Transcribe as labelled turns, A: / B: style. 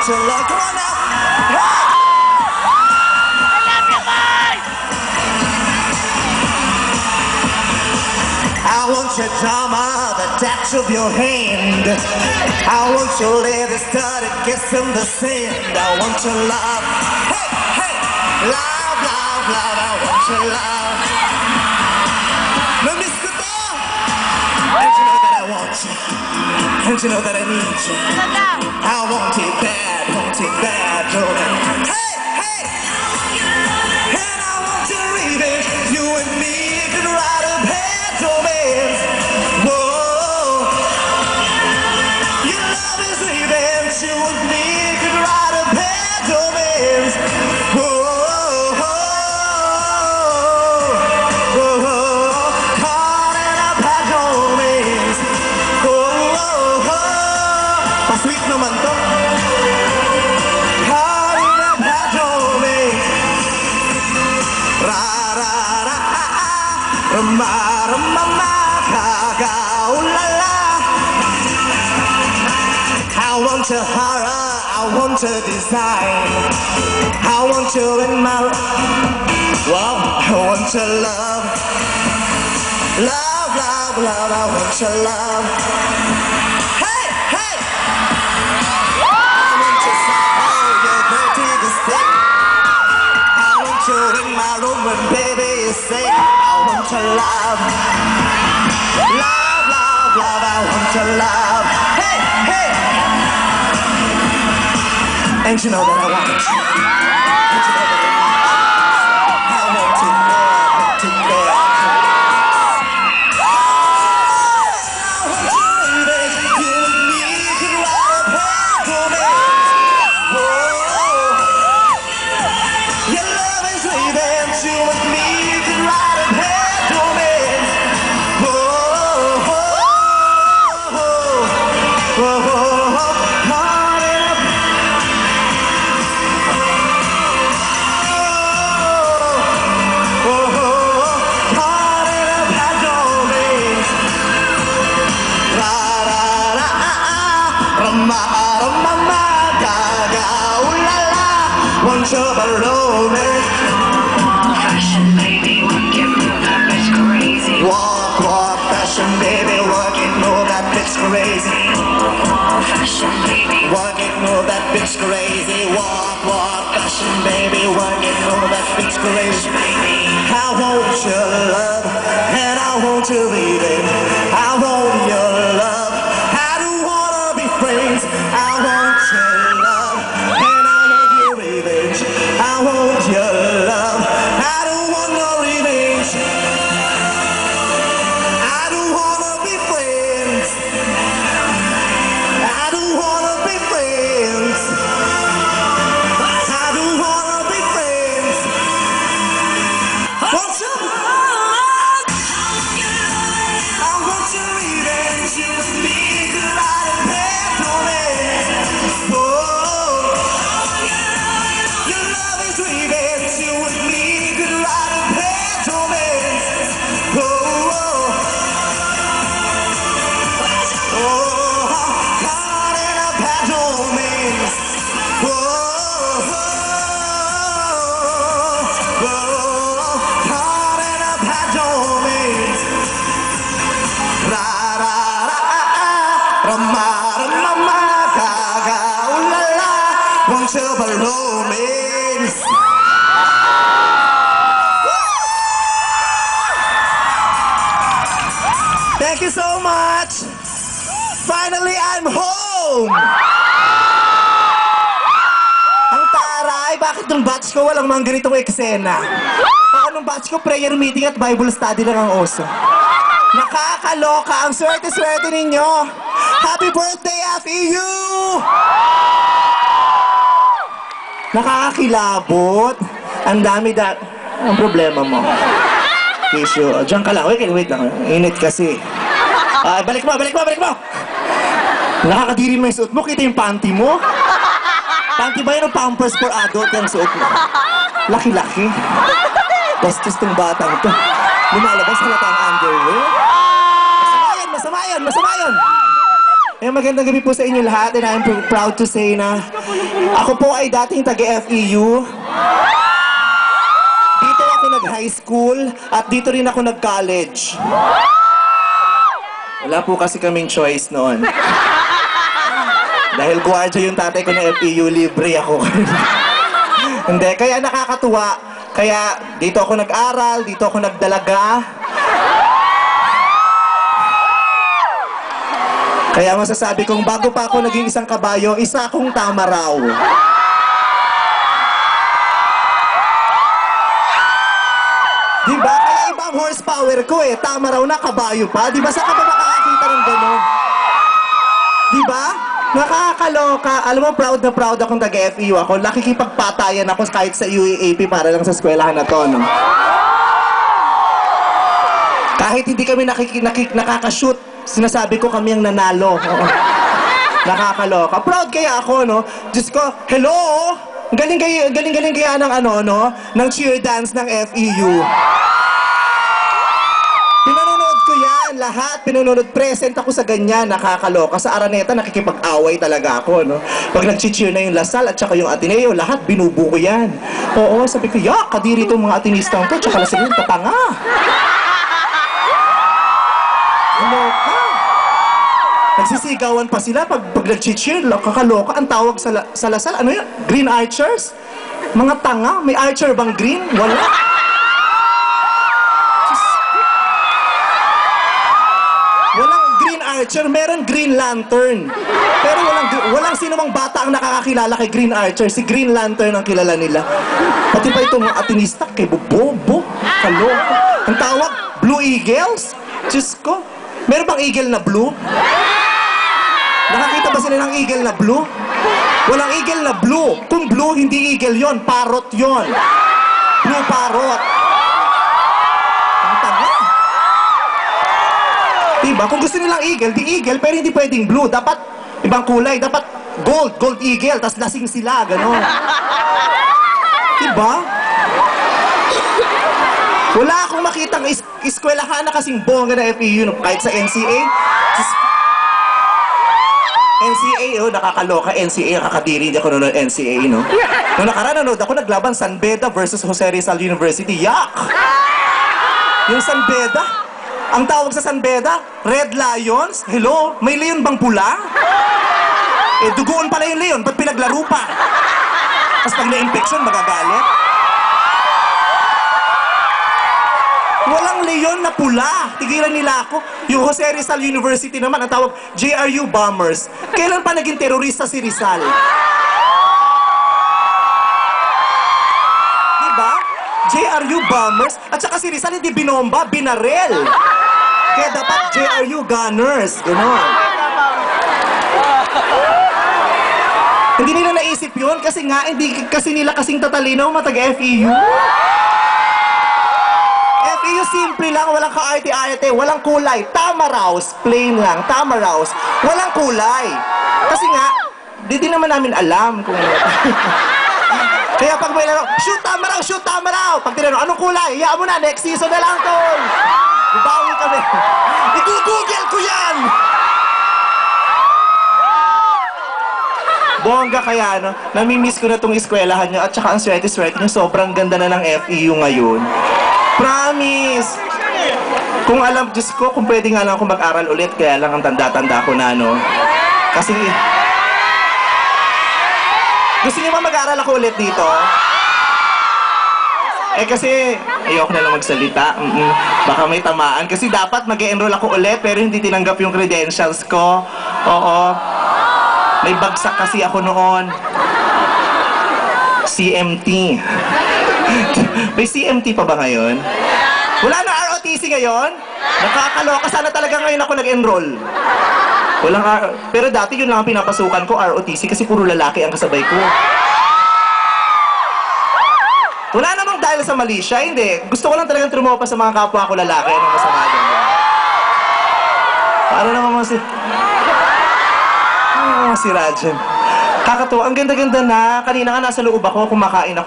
A: your love. Come on now. Hey!
B: I love you, guys!
A: I want your drama, the touch of your hand. I want your leather studded kiss in the sand. I want your love. Hey, hey, love, love, love. I want your love. Let me sit down. And you know that I want you. And you know that I need you. I want it bad, darling. Hey, hey. And I want your revenge. You and me could ride a bad romance. Whoa. Your love is revenge. You and me could ride a bad romance. Whoa. Caught in a bad romance. Whoa. Pa-sweet naman to. Caught in a bad romance. Ra-ra-ra. Rama-rama-ma, ka-ga-ulala. I want your horror, I want your design. I want you in my... Wow, I want your love. Love, love, love, I want your love. Hey, hey! I want your soul, your dirty stick. I want you in my room when baby is sick. I want your love. Love, love, love, I want your love. Hey, hey! And you know that I want you. And you know that I want you. I want you more, I want you revenge. You and me can ride a bad romance. Whoa. Your love is revenge. You and me can ride a bad romance. Whoa. Caught in a bad romance. Ra-ra-ra, rama-rama-ma, ga-ga-ulala. Want your romance.
C: Fashion, baby, work it, move that bitch crazy.
A: Walk, walk, fashion, baby, work it, move that bitch crazy.
C: Fashion, baby,
A: Work it, move that bitch crazy. Walk, walk, fashion, baby, work it, move that bitch crazy. I want your love, and I want your revenge. I want your love. I don't wanna be friends. I want your love, and I want your revenge. I want your love. I don't want no revenge. I don't wanna be friends. I don't wanna be friends. I don't wanna be friends. Want your love? I want your revenge. You and me could ride a bad romance. Whoa. Your love is revenge. You and me could ride a bad romance. Whoa. Caught in a bad romance. Caught in a bad romance. Ra-ra-ra, rama-rama-ma, ga-ga-ulala. Want your romance. Thank you so much. Finally, I'm home! Ang taray, bakit ng batch ko walang mga ganitong eksena? Ako nung batch ko, prayer meeting at Bible study lang ang uso. Nakakaloka, ang swerte-swerte ninyo! Happy birthday, FEU! Nakakakilabot. Ang dami ang problema mo. Tissue. Diyan ka lang. Wait lang. Init kasi. Balik mo! Nakakadiri mo yung suot mo. Kita yung panty mo. Panty ba yun o Pampers for adult yung suot mo? Laki-laki. Bastos tong batang to. Lumalabas halata ang underwear. Masama yan! Magandang gabi po sa inyo lahat, and I'm proud to say na ako po ay dating taga-FEU. Dito ako nag-high school at dito rin ako nag-college. Wala po kasi kaming choice noon. Dahil guardia yung tatay ko na FEU, libre ako. Hindi, kaya nakakatuwa. Kaya dito ako nag-aral, dito ako nagdalaga. Kaya masasabi kong bago pa ako naging isang kabayo, isa akong tama raw. Diba? Kaya iba ang horsepower ko eh. Tama raw na, kabayo pa. Diba? Saan ka pa makakakita ng gano'n? Diba? Nakakaloka. Alam mo, proud na proud akong taga-FEU ako. Nakikipagpatayan ako kahit sa UAAP para lang sa eskwelahan na to, no? Kahit hindi kami nakakashoot, sinasabi ko kami ang nanalo. Oo. Nakakaloka. Proud kaya ako, no? Diyos ko, hello! Galing kaya ng ng cheer dance ng FEU. Pinanonood ko yan, lahat. Pinanonood, present ako sa ganyan. Nakakaloka. Sa Araneta, nakikipag-away talaga ako, no? Pag nag-cheer na yung Lasal at saka yung Ateneo, lahat binubuko yan. Oo, sabi ko, yak, kadiri itong mga Atenistang to, tsaka Lasal, tatanga. Loka. Nagsisigawan pa sila pag nag-cheer, kakaloka. Ang tawag sa Lasal, ano yun? Green Archers? Mga tanga? May archer bang green? Wala. Walang Green Archer, meron Green Lantern. Pero walang sinumang bata ang nakakakilala kay Green Archer. Si Green Lantern ang kilala nila. Pati pa itong mga Atenista, kay Bobo, kaloka. Ang tawag, Blue Eagles? Diyos ko. Meron bang eagle na blue? Nakakita ba sila ng eagle na blue? Walang eagle na blue. Kung blue, hindi eagle yon, parrot yon. Blue parrot. Ang tanga. Diba? Kung gusto nilang eagle, di eagle, pero hindi pwedeng blue. Dapat ibang kulay. Dapat gold eagle, tas lasing sila, gano'n. Diba? Wala akong makitang eskwelahan na kasing bongga na FEU, no? Kahit sa NCA. NCA, oh, nakakaloka. NCA, nakakadiri. Hindi ako nanonood NCA, no? Noong nakaraan, nanonood ako, naglaban San Beda versus Jose Rizal University. Yak! Yung San Beda, ang tawag sa San Beda, Red Lions. Hello? May leon bang pula? Eh, dugoon pala yung leon. Ba't pinaglaro pa? Tapos pag na-infection, magagalit. Walang leon na pula. Tigilan nila ako. Yung Jose Rizal University naman, ang tawag JRU Bombers. Kailan pa naging terorista si Rizal? Diba? JRU Bombers. At saka si Rizal hindi binomba, binarel. Kaya dapat JRU Gunners. Ganon. Hindi nila naisip yun kasi nga, hindi kasi nila kasing tatalino matag-FEU. FEU simple lang, walang ka-arte-arte, walang kulay. Tamaraws, plain lang, Tamaraws. Walang kulay. Kasi nga, di naman namin alam kung... Kaya pag may laro, shoot Tamaraw, shoot Tamaraw! Pag tinanong, anong kulay? Hayaan mo na, next season na lang, tol! Babawi kami. I-google ko yan! Bongga kaya, no? Namimiss ko na itong eskwelahan nyo at saka ang swerte-swerte nyo. Sobrang ganda na ng FEU ngayon. Promise! Kung alam, Diyos ko, kung pwede nga lang ako mag-aral ulit, kaya lang ang tanda-tanda ko na, no? Kasi... Gusto niyo ba mag-aral ako ulit dito? Eh kasi, ayoko na lang magsalita. Baka may tamaan. Kasi dapat mag-e-enroll ako ulit, pero hindi tinanggap yung credentials ko. Oo. May bagsak kasi ako noon. CMT. May CMT pa ba ngayon? Wala na ROTC ngayon? Nakakaloka. Sana talaga ngayon ako nag-enroll. Walang pero dati yun lang ang pinapasukan ko, ROTC, kasi puro lalaki ang kasabay ko. Wala namang dahil sa mali siya, hindi. Gusto ko lang talagang trumopa sa mga kapwa ko lalaki. Anong masama dyan? Paano naman si Rajan? Kakatuwa, ang ganda-ganda na. Kanina nga nasa loob ako, kumakain ako.